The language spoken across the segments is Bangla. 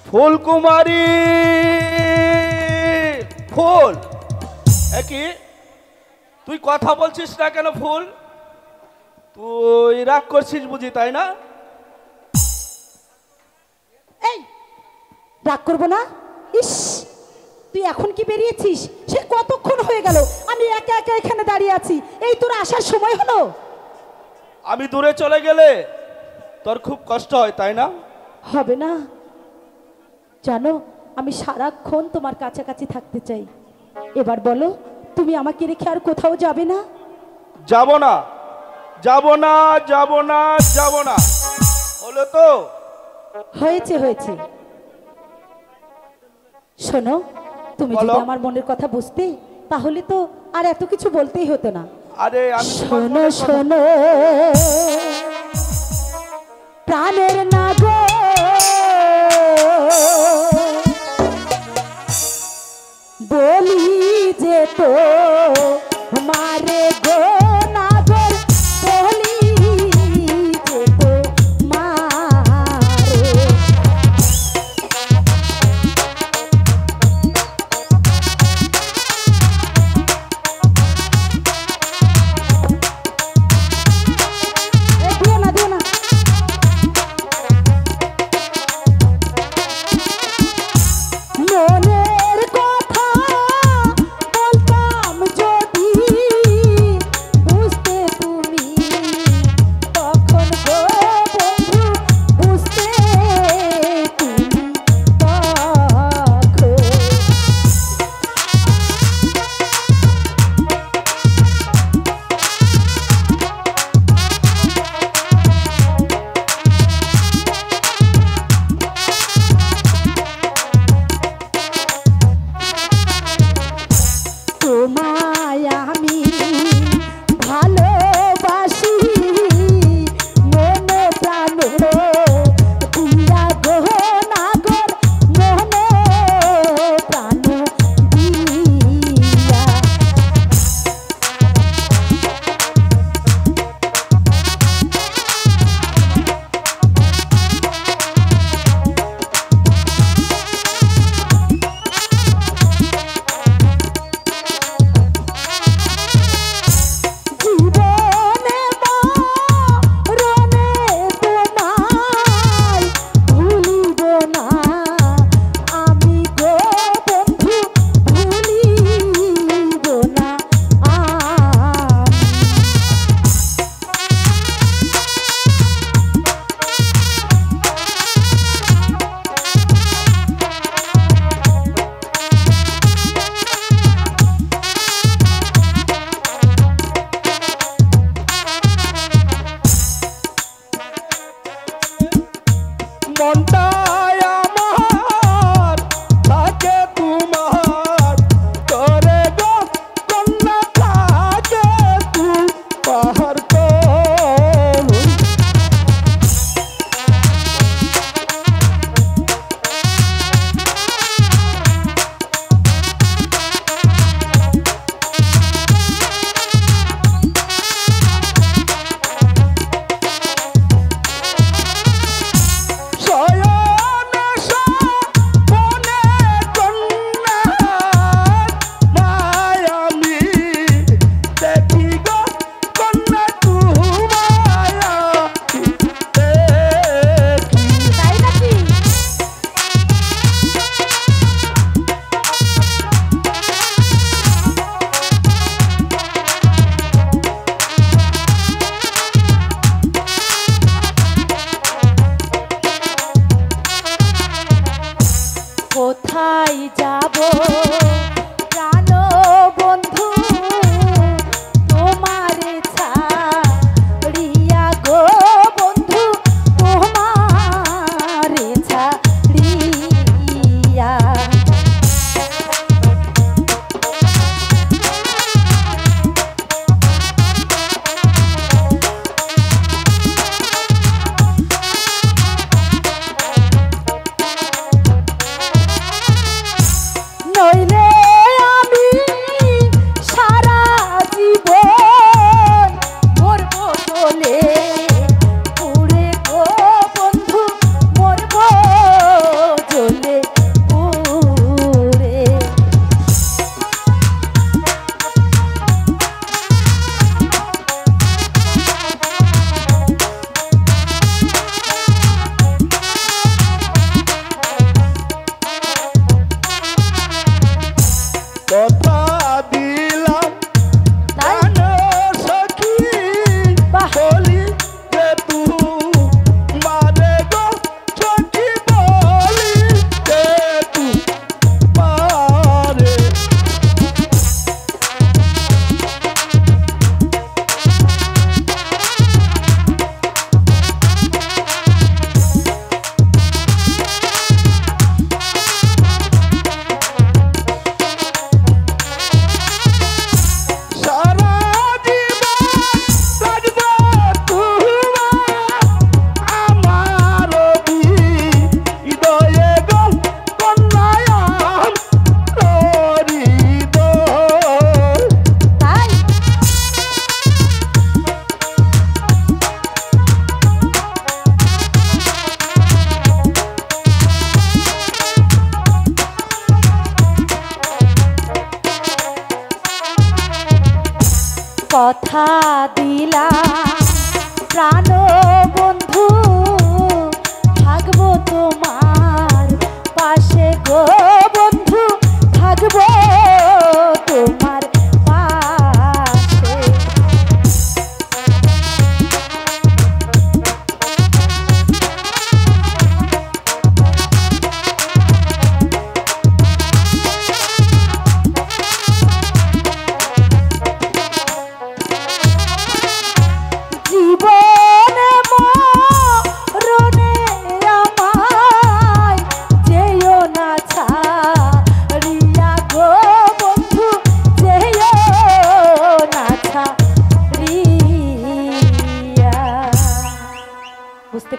ফুলকুমারী ফুল একই তুই কথা বলছিস না কেন ফুল? তুই রাগ করছিস বুঝি, তাই না? এই রাগ করবো না। ইস, তুই এখন কি বেরিয়েছিস? সে কতক্ষণ হয়ে গেল আমি একা একা এখানে দাঁড়িয়ে আছি। এই তোর আসার সময় হলো? আমি দূরে চলে গেলে তোর খুব কষ্ট হয়, তাই না? হবে না, জানো আমি সারাক্ষণ তোমার কাছাকাছি থাকতে চাই। এবার বলো, তুমি আমাকে রেখে আর কোথাও যাবে না? যাব না, যাব না, যাব না, যাব না। হলো তো? হয়েছে হয়েছে। শোনো, তুমি বলো। যদি আমার মনের কথা বুঝতে তাহলে তো আর এত কিছু বলতেই হতো না। আরে আমি তোমার শোনো মনের কথা- শোনো প্রাণের নাগো, বলি যে তো মারে গো নাগর, বলি যে তো মারে। দিও না দিও না।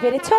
পেরেছো?